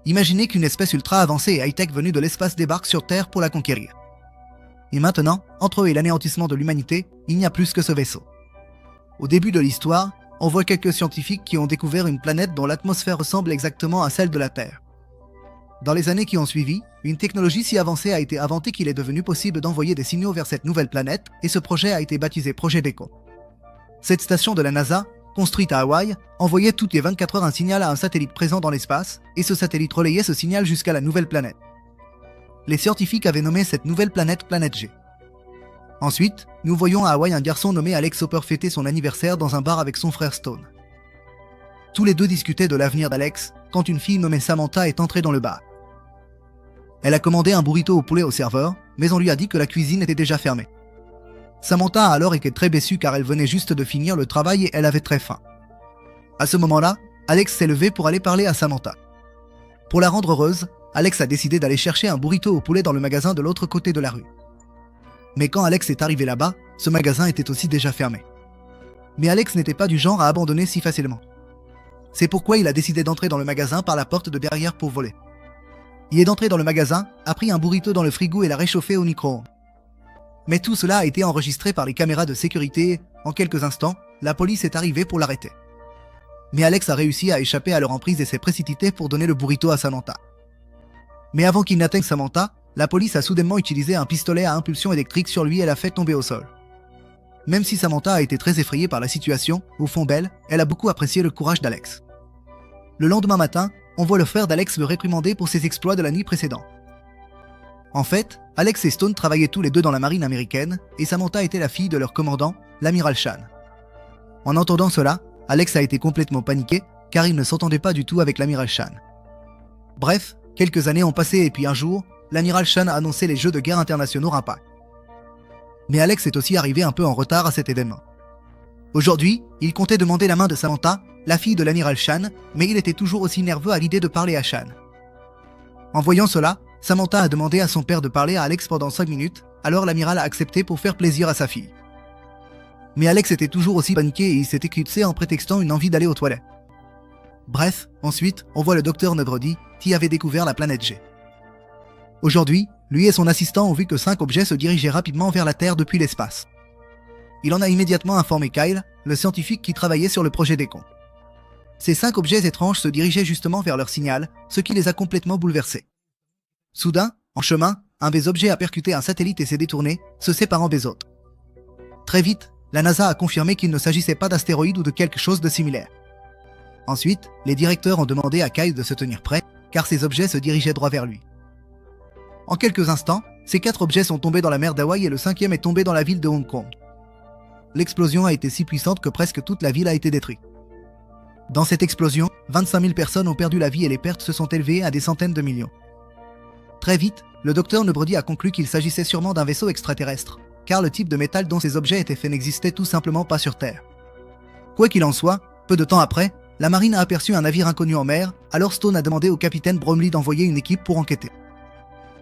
Imaginez qu'une espèce ultra avancée et high-tech venue de l'espace débarque sur Terre pour la conquérir. Et maintenant, entre eux et l'anéantissement de l'humanité, il n'y a plus que ce vaisseau. Au début de l'histoire, on voit quelques scientifiques qui ont découvert une planète dont l'atmosphère ressemble exactement à celle de la Terre. Dans les années qui ont suivi, une technologie si avancée a été inventée qu'il est devenu possible d'envoyer des signaux vers cette nouvelle planète, et ce projet a été baptisé Projet Beacon. Cette station de la NASA, construite à Hawaï, envoyait toutes les 24 heures un signal à un satellite présent dans l'espace, et ce satellite relayait ce signal jusqu'à la nouvelle planète. Les scientifiques avaient nommé cette nouvelle planète Planète G. Ensuite, nous voyons à Hawaï un garçon nommé Alex Hopper fêter son anniversaire dans un bar avec son frère Stone. Tous les deux discutaient de l'avenir d'Alex, quand une fille nommée Samantha est entrée dans le bar. Elle a commandé un burrito au poulet au serveur, mais on lui a dit que la cuisine était déjà fermée. Samantha a alors été très déçue car elle venait juste de finir le travail et elle avait très faim. À ce moment-là, Alex s'est levé pour aller parler à Samantha. Pour la rendre heureuse, Alex a décidé d'aller chercher un burrito au poulet dans le magasin de l'autre côté de la rue. Mais quand Alex est arrivé là-bas, ce magasin était aussi déjà fermé. Mais Alex n'était pas du genre à abandonner si facilement. C'est pourquoi il a décidé d'entrer dans le magasin par la porte de derrière pour voler. Il est entré dans le magasin, a pris un burrito dans le frigo et l'a réchauffé au micro-ondes. Mais tout cela a été enregistré par les caméras de sécurité et, en quelques instants, la police est arrivée pour l'arrêter. Mais Alex a réussi à échapper à leur emprise et s'est précipité pour donner le burrito à Samantha. Mais avant qu'il n'atteigne Samantha, la police a soudainement utilisé un pistolet à impulsion électrique sur lui et l'a fait tomber au sol. Même si Samantha a été très effrayée par la situation, au fond d'elle, elle a beaucoup apprécié le courage d'Alex. Le lendemain matin, on voit le frère d'Alex le réprimander pour ses exploits de la nuit précédente. En fait, Alex et Stone travaillaient tous les deux dans la marine américaine et Samantha était la fille de leur commandant, l'amiral Shan. En entendant cela, Alex a été complètement paniqué car il ne s'entendait pas du tout avec l'amiral Shan. Bref, quelques années ont passé et puis un jour, l'amiral Shan a annoncé les Jeux de guerre internationaux Rimpa. Mais Alex est aussi arrivé un peu en retard à cet événement. Aujourd'hui, il comptait demander la main de Samantha, la fille de l'amiral Shan, mais il était toujours aussi nerveux à l'idée de parler à Shan. En voyant cela, Samantha a demandé à son père de parler à Alex pendant 5 minutes, alors l'amiral a accepté pour faire plaisir à sa fille. Mais Alex était toujours aussi paniqué et il s'est éclipsé en prétextant une envie d'aller aux toilettes. Bref, ensuite, on voit le docteur Nebrody qui avait découvert la planète G. Aujourd'hui, lui et son assistant ont vu que 5 objets se dirigeaient rapidement vers la Terre depuis l'espace. Il en a immédiatement informé Kyle, le scientifique qui travaillait sur le projet Beacon. Ces 5 objets étranges se dirigeaient justement vers leur signal, ce qui les a complètement bouleversés. Soudain, en chemin, un des objets a percuté un satellite et s'est détourné, se séparant des autres. Très vite, la NASA a confirmé qu'il ne s'agissait pas d'astéroïdes ou de quelque chose de similaire. Ensuite, les directeurs ont demandé à Kyle de se tenir prêt, car ces objets se dirigeaient droit vers lui. En quelques instants, ces 4 objets sont tombés dans la mer d'Hawaï et le 5e est tombé dans la ville de Hong Kong. L'explosion a été si puissante que presque toute la ville a été détruite. Dans cette explosion, 25 000 personnes ont perdu la vie et les pertes se sont élevées à des centaines de millions. Très vite, le docteur Nebrody a conclu qu'il s'agissait sûrement d'un vaisseau extraterrestre, car le type de métal dont ces objets étaient faits n'existait tout simplement pas sur Terre. Quoi qu'il en soit, peu de temps après, la marine a aperçu un navire inconnu en mer, alors Stone a demandé au capitaine Bromley d'envoyer une équipe pour enquêter.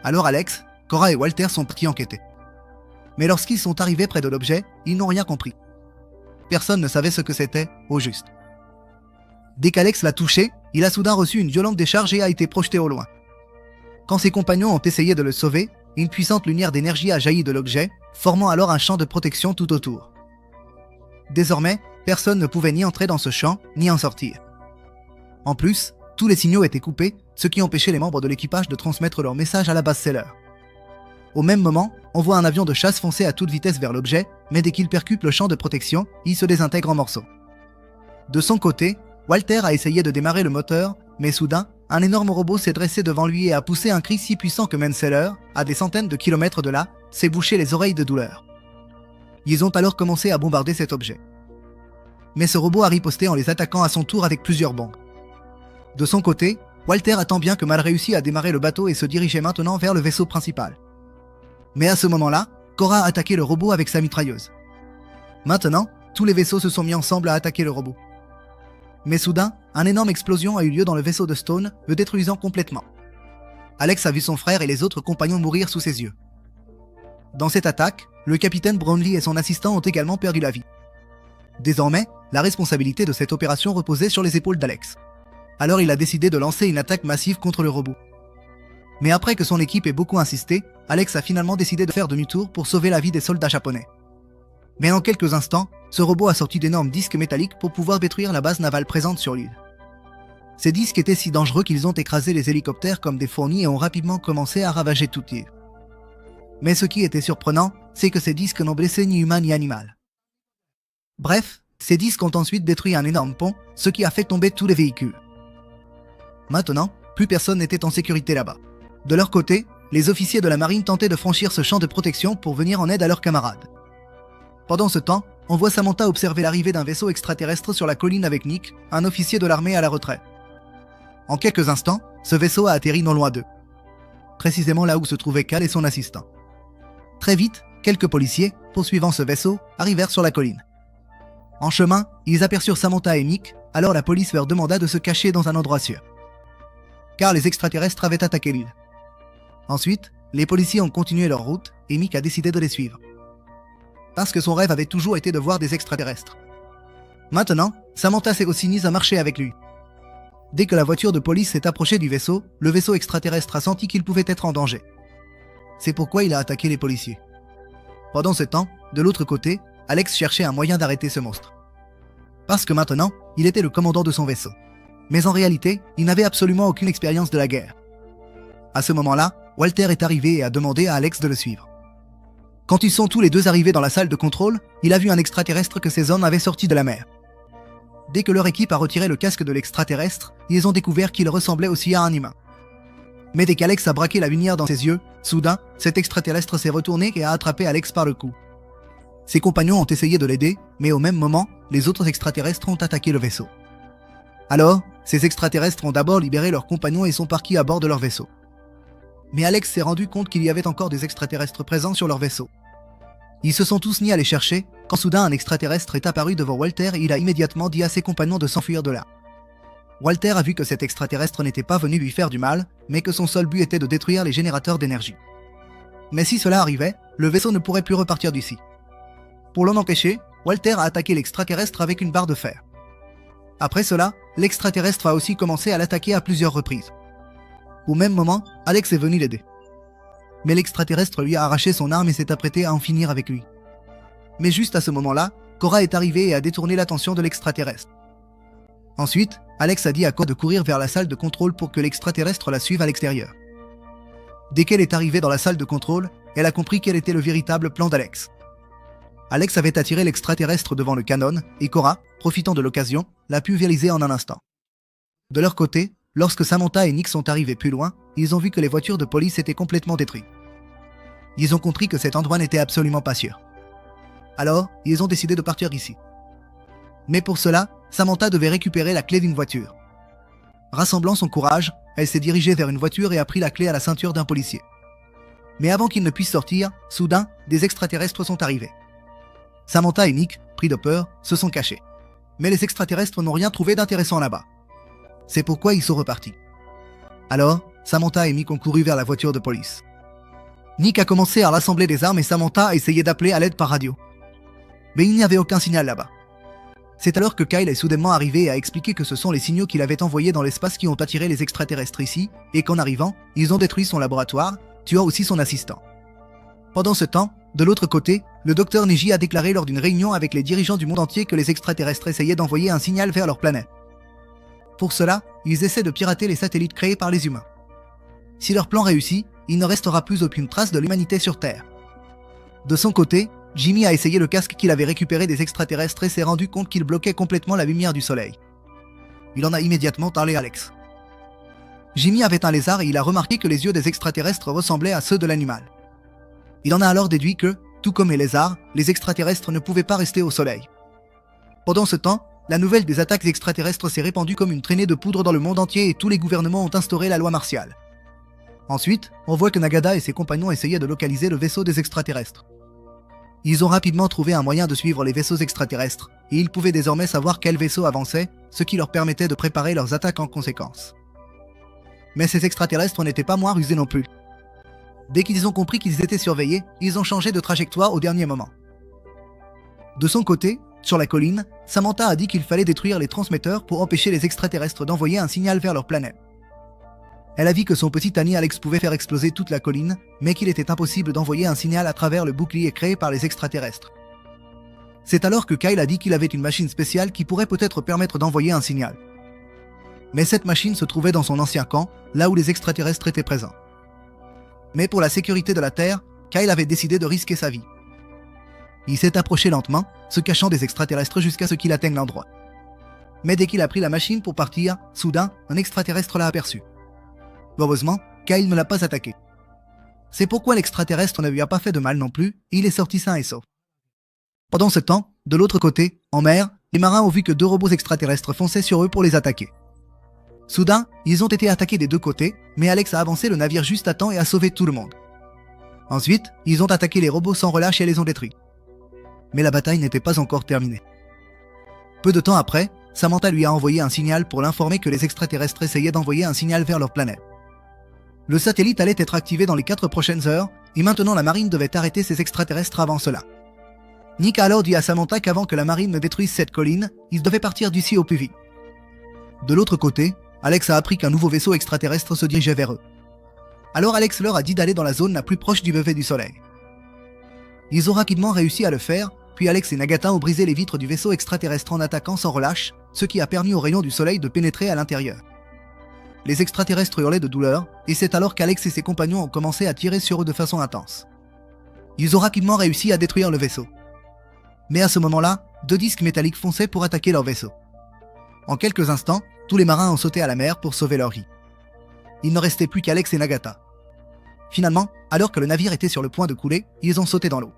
Alors Alex, Cora et Walter sont partis enquêter. Mais lorsqu'ils sont arrivés près de l'objet, ils n'ont rien compris. Personne ne savait ce que c'était, au juste. Dès qu'Alex l'a touché, il a soudain reçu une violente décharge et a été projeté au loin. Quand ses compagnons ont essayé de le sauver, une puissante lumière d'énergie a jailli de l'objet, formant alors un champ de protection tout autour. Désormais, personne ne pouvait ni entrer dans ce champ, ni en sortir. En plus, tous les signaux étaient coupés, ce qui empêchait les membres de l'équipage de transmettre leur message à la base Seller. Au même moment, on voit un avion de chasse foncer à toute vitesse vers l'objet, mais dès qu'il percute le champ de protection, il se désintègre en morceaux. De son côté, Walter a essayé de démarrer le moteur, mais soudain, un énorme robot s'est dressé devant lui et a poussé un cri si puissant que Manseller, à des centaines de kilomètres de là, s'est bouché les oreilles de douleur. Ils ont alors commencé à bombarder cet objet. Mais ce robot a riposté en les attaquant à son tour avec plusieurs bombes. De son côté, Walter a tant bien que mal réussi à démarrer le bateau et se dirigeait maintenant vers le vaisseau principal. Mais à ce moment-là, Cora a attaqué le robot avec sa mitrailleuse. Maintenant, tous les vaisseaux se sont mis ensemble à attaquer le robot. Mais soudain, une énorme explosion a eu lieu dans le vaisseau de Stone, le détruisant complètement. Alex a vu son frère et les autres compagnons mourir sous ses yeux. Dans cette attaque, le capitaine Brownlee et son assistant ont également perdu la vie. Désormais, la responsabilité de cette opération reposait sur les épaules d'Alex. Alors il a décidé de lancer une attaque massive contre le robot. Mais après que son équipe ait beaucoup insisté, Alex a finalement décidé de faire demi-tour pour sauver la vie des soldats japonais. Mais en quelques instants, ce robot a sorti d'énormes disques métalliques pour pouvoir détruire la base navale présente sur l'île. Ces disques étaient si dangereux qu'ils ont écrasé les hélicoptères comme des fourmis et ont rapidement commencé à ravager toute l'île. Mais ce qui était surprenant, c'est que ces disques n'ont blessé ni humain ni animal. Bref, ces disques ont ensuite détruit un énorme pont, ce qui a fait tomber tous les véhicules. Maintenant, plus personne n'était en sécurité là-bas. De leur côté, les officiers de la marine tentaient de franchir ce champ de protection pour venir en aide à leurs camarades. Pendant ce temps, on voit Samantha observer l'arrivée d'un vaisseau extraterrestre sur la colline avec Nick, un officier de l'armée à la retraite. En quelques instants, ce vaisseau a atterri non loin d'eux, précisément là où se trouvaient Cal et son assistant. Très vite, quelques policiers, poursuivant ce vaisseau, arrivèrent sur la colline. En chemin, ils aperçurent Samantha et Nick, alors la police leur demanda de se cacher dans un endroit sûr, car les extraterrestres avaient attaqué l'île. Ensuite, les policiers ont continué leur route et Nick a décidé de les suivre, parce que son rêve avait toujours été de voir des extraterrestres. Maintenant, Samantha s'est aussi mise à marcher avec lui. Dès que la voiture de police s'est approchée du vaisseau, le vaisseau extraterrestre a senti qu'il pouvait être en danger. C'est pourquoi il a attaqué les policiers. Pendant ce temps, de l'autre côté, Alex cherchait un moyen d'arrêter ce monstre. Parce que maintenant, il était le commandant de son vaisseau. Mais en réalité, il n'avait absolument aucune expérience de la guerre. À ce moment-là, Walter est arrivé et a demandé à Alex de le suivre. Quand ils sont tous les deux arrivés dans la salle de contrôle, il a vu un extraterrestre que ces hommes avaient sorti de la mer. Dès que leur équipe a retiré le casque de l'extraterrestre, ils ont découvert qu'il ressemblait aussi à un humain. Mais dès qu'Alex a braqué la lumière dans ses yeux, soudain, cet extraterrestre s'est retourné et a attrapé Alex par le cou. Ses compagnons ont essayé de l'aider, mais au même moment, les autres extraterrestres ont attaqué le vaisseau. Alors, ces extraterrestres ont d'abord libéré leurs compagnons et sont partis à bord de leur vaisseau. Mais Alex s'est rendu compte qu'il y avait encore des extraterrestres présents sur leur vaisseau. Ils se sont tous mis à les chercher, quand soudain un extraterrestre est apparu devant Walter et il a immédiatement dit à ses compagnons de s'enfuir de là. Walter a vu que cet extraterrestre n'était pas venu lui faire du mal, mais que son seul but était de détruire les générateurs d'énergie. Mais si cela arrivait, le vaisseau ne pourrait plus repartir d'ici. Pour l'en empêcher, Walter a attaqué l'extraterrestre avec une barre de fer. Après cela, l'extraterrestre a aussi commencé à l'attaquer à plusieurs reprises. Au même moment, Alex est venu l'aider. Mais l'extraterrestre lui a arraché son arme et s'est apprêté à en finir avec lui. Mais juste à ce moment-là, Cora est arrivée et a détourné l'attention de l'extraterrestre. Ensuite, Alex a dit à Cora de courir vers la salle de contrôle pour que l'extraterrestre la suive à l'extérieur. Dès qu'elle est arrivée dans la salle de contrôle, elle a compris quel était le véritable plan d'Alex. Alex avait attiré l'extraterrestre devant le canon, et Cora, profitant de l'occasion, l'a pulvérisé en un instant. De leur côté, lorsque Samantha et Nick sont arrivés plus loin, ils ont vu que les voitures de police étaient complètement détruites. Ils ont compris que cet endroit n'était absolument pas sûr. Alors, ils ont décidé de partir d'ici. Mais pour cela, Samantha devait récupérer la clé d'une voiture. Rassemblant son courage, elle s'est dirigée vers une voiture et a pris la clé à la ceinture d'un policier. Mais avant qu'il ne puisse sortir, soudain, des extraterrestres sont arrivés. Samantha et Nick, pris de peur, se sont cachés. Mais les extraterrestres n'ont rien trouvé d'intéressant là-bas. C'est pourquoi ils sont repartis. Alors, Samantha et Nick ont couru vers la voiture de police. Nick a commencé à rassembler des armes et Samantha a essayé d'appeler à l'aide par radio. Mais il n'y avait aucun signal là-bas. C'est alors que Kyle est soudainement arrivé et a expliqué que ce sont les signaux qu'il avait envoyés dans l'espace qui ont attiré les extraterrestres ici, et qu'en arrivant, ils ont détruit son laboratoire, tuant aussi son assistant. Pendant ce temps, de l'autre côté, le docteur Neji a déclaré lors d'une réunion avec les dirigeants du monde entier que les extraterrestres essayaient d'envoyer un signal vers leur planète. Pour cela, ils essaient de pirater les satellites créés par les humains. Si leur plan réussit, il ne restera plus aucune trace de l'humanité sur Terre. De son côté, Jimmy a essayé le casque qu'il avait récupéré des extraterrestres et s'est rendu compte qu'il bloquait complètement la lumière du soleil. Il en a immédiatement parlé à Alex. Jimmy avait un lézard et il a remarqué que les yeux des extraterrestres ressemblaient à ceux de l'animal. Il en a alors déduit que, tout comme les lézards, les extraterrestres ne pouvaient pas rester au soleil. Pendant ce temps, la nouvelle des attaques extraterrestres s'est répandue comme une traînée de poudre dans le monde entier et tous les gouvernements ont instauré la loi martiale. Ensuite, on voit que Nagada et ses compagnons essayaient de localiser le vaisseau des extraterrestres. Ils ont rapidement trouvé un moyen de suivre les vaisseaux extraterrestres, et ils pouvaient désormais savoir quel vaisseau avançait, ce qui leur permettait de préparer leurs attaques en conséquence. Mais ces extraterrestres n'étaient pas moins rusés non plus. Dès qu'ils ont compris qu'ils étaient surveillés, ils ont changé de trajectoire au dernier moment. De son côté, sur la colline, Samantha a dit qu'il fallait détruire les transmetteurs pour empêcher les extraterrestres d'envoyer un signal vers leur planète. Elle a dit que son petit ami Alex pouvait faire exploser toute la colline, mais qu'il était impossible d'envoyer un signal à travers le bouclier créé par les extraterrestres. C'est alors que Kyle a dit qu'il avait une machine spéciale qui pourrait peut-être permettre d'envoyer un signal. Mais cette machine se trouvait dans son ancien camp, là où les extraterrestres étaient présents. Mais pour la sécurité de la Terre, Kyle avait décidé de risquer sa vie. Il s'est approché lentement, se cachant des extraterrestres jusqu'à ce qu'il atteigne l'endroit. Mais dès qu'il a pris la machine pour partir, soudain, un extraterrestre l'a aperçu. Heureusement, Kyle ne l'a pas attaqué. C'est pourquoi l'extraterrestre ne lui a pas fait de mal non plus, et il est sorti sain et sauf. Pendant ce temps, de l'autre côté, en mer, les marins ont vu que 2 robots extraterrestres fonçaient sur eux pour les attaquer. Soudain, ils ont été attaqués des 2 côtés, mais Alex a avancé le navire juste à temps et a sauvé tout le monde. Ensuite, ils ont attaqué les robots sans relâche et les ont détruits. Mais la bataille n'était pas encore terminée. Peu de temps après, Samantha lui a envoyé un signal pour l'informer que les extraterrestres essayaient d'envoyer un signal vers leur planète. Le satellite allait être activé dans les 4 prochaines heures, et maintenant la marine devait arrêter ces extraterrestres avant cela. Nick a alors dit à Samantha qu'avant que la marine ne détruise cette colline, ils devaient partir d'ici au plus vite. De l'autre côté, Alex a appris qu'un nouveau vaisseau extraterrestre se dirigeait vers eux. Alors Alex leur a dit d'aller dans la zone la plus proche du lever du soleil. Ils ont rapidement réussi à le faire, puis Alex et Nagata ont brisé les vitres du vaisseau extraterrestre en attaquant sans relâche, ce qui a permis aux rayons du soleil de pénétrer à l'intérieur. Les extraterrestres hurlaient de douleur, et c'est alors qu'Alex et ses compagnons ont commencé à tirer sur eux de façon intense. Ils ont rapidement réussi à détruire le vaisseau. Mais à ce moment-là, 2 disques métalliques fonçaient pour attaquer leur vaisseau. En quelques instants, tous les marins ont sauté à la mer pour sauver leur vie. Il ne restait plus qu'Alex et Nagata. Finalement, alors que le navire était sur le point de couler, ils ont sauté dans l'eau.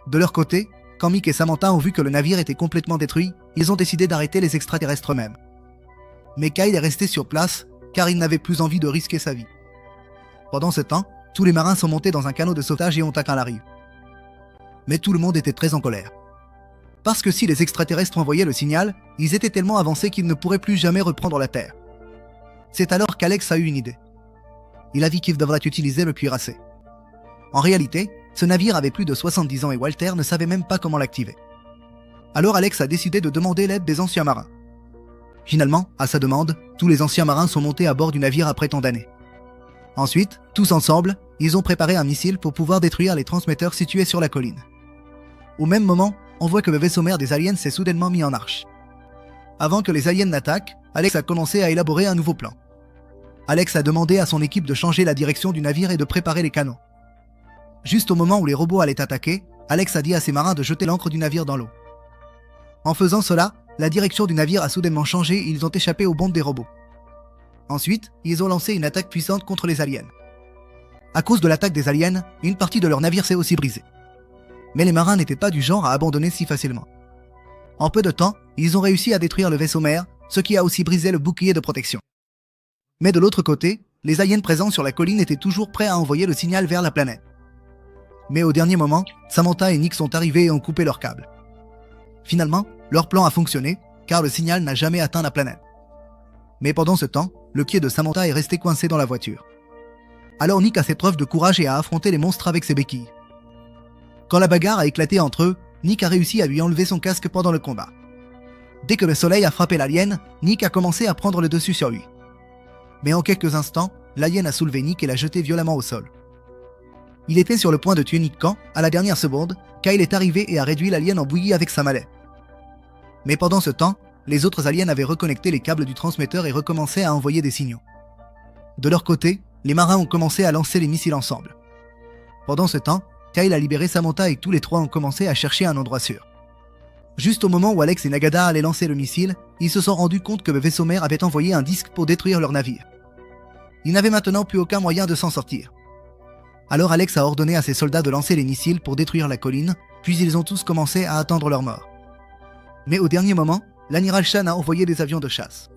De leur côté, quand Mick et Samantha ont vu que le navire était complètement détruit, ils ont décidé d'arrêter les extraterrestres eux-mêmes. Mais Kyle est resté sur place, car il n'avait plus envie de risquer sa vie. Pendant ce temps, tous les marins sont montés dans un canot de sauvetage et ont atteint la rive. Mais tout le monde était très en colère. Parce que si les extraterrestres envoyaient le signal, ils étaient tellement avancés qu'ils ne pourraient plus jamais reprendre la Terre. C'est alors qu'Alex a eu une idée. Il a dit qu'il devrait utiliser le cuirassé. En réalité, ce navire avait plus de 70 ans et Walter ne savait même pas comment l'activer. Alors Alex a décidé de demander l'aide des anciens marins. Finalement, à sa demande, tous les anciens marins sont montés à bord du navire après tant d'années. Ensuite, tous ensemble, ils ont préparé un missile pour pouvoir détruire les transmetteurs situés sur la colline. Au même moment, on voit que le vaisseau mère des aliens s'est soudainement mis en marche. Avant que les aliens n'attaquent, Alex a commencé à élaborer un nouveau plan. Alex a demandé à son équipe de changer la direction du navire et de préparer les canons. Juste au moment où les robots allaient attaquer, Alex a dit à ses marins de jeter l'ancre du navire dans l'eau. En faisant cela, la direction du navire a soudainement changé et ils ont échappé aux bombes des robots. Ensuite, ils ont lancé une attaque puissante contre les aliens. À cause de l'attaque des aliens, une partie de leur navire s'est aussi brisée. Mais les marins n'étaient pas du genre à abandonner si facilement. En peu de temps, ils ont réussi à détruire le vaisseau mère, ce qui a aussi brisé le bouclier de protection. Mais de l'autre côté, les aliens présents sur la colline étaient toujours prêts à envoyer le signal vers la planète. Mais au dernier moment, Samantha et Nick sont arrivés et ont coupé leur câble. Finalement, leur plan a fonctionné, car le signal n'a jamais atteint la planète. Mais pendant ce temps, le pied de Samantha est resté coincé dans la voiture. Alors Nick a fait preuve de courage et a affronté les monstres avec ses béquilles. Quand la bagarre a éclaté entre eux, Nick a réussi à lui enlever son casque pendant le combat. Dès que le soleil a frappé l'alien, Nick a commencé à prendre le dessus sur lui. Mais en quelques instants, l'alien a soulevé Nick et l'a jeté violemment au sol. Il était sur le point de tuer Nick quand, à la dernière seconde, Kyle est arrivé et a réduit l'alien en bouillie avec sa mallette. Mais pendant ce temps, les autres aliens avaient reconnecté les câbles du transmetteur et recommençaient à envoyer des signaux. De leur côté, les marins ont commencé à lancer les missiles ensemble. Pendant ce temps, Kyle a libéré Samantha et tous les trois ont commencé à chercher un endroit sûr. Juste au moment où Alex et Nagata allaient lancer le missile, ils se sont rendus compte que le vaisseau mère avait envoyé un disque pour détruire leur navire. Ils n'avaient maintenant plus aucun moyen de s'en sortir. Alors Alex a ordonné à ses soldats de lancer les missiles pour détruire la colline, puis ils ont tous commencé à attendre leur mort. Mais au dernier moment, l'amiral Shan a envoyé des avions de chasse.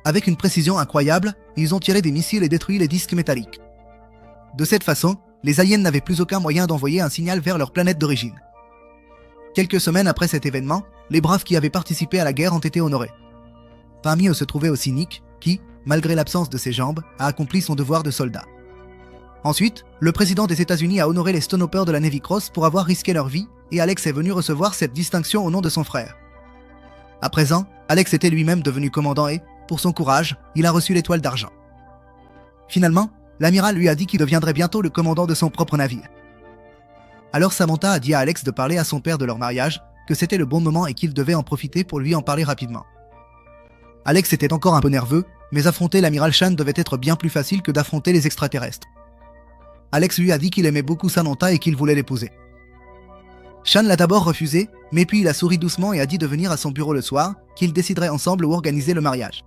Avec une précision incroyable, ils ont tiré des missiles et détruit les disques métalliques. De cette façon, les aliens n'avaient plus aucun moyen d'envoyer un signal vers leur planète d'origine. Quelques semaines après cet événement, les braves qui avaient participé à la guerre ont été honorés. Parmi eux se trouvait aussi Nick, qui, malgré l'absence de ses jambes, a accompli son devoir de soldat. Ensuite, le président des États-Unis a honoré les Stone Hoppers de la Navy Cross pour avoir risqué leur vie, et Alex est venu recevoir cette distinction au nom de son frère. À présent, Alex était lui-même devenu commandant et, pour son courage, il a reçu l'étoile d'argent. Finalement, l'amiral lui a dit qu'il deviendrait bientôt le commandant de son propre navire. Alors Samantha a dit à Alex de parler à son père de leur mariage, que c'était le bon moment et qu'il devait en profiter pour lui en parler rapidement. Alex était encore un peu nerveux, mais affronter l'amiral Shan devait être bien plus facile que d'affronter les extraterrestres. Alex lui a dit qu'il aimait beaucoup Samantha et qu'il voulait l'épouser. Shan l'a d'abord refusé, mais puis il a souri doucement et a dit de venir à son bureau le soir, qu'ils décideraient ensemble où organiser le mariage.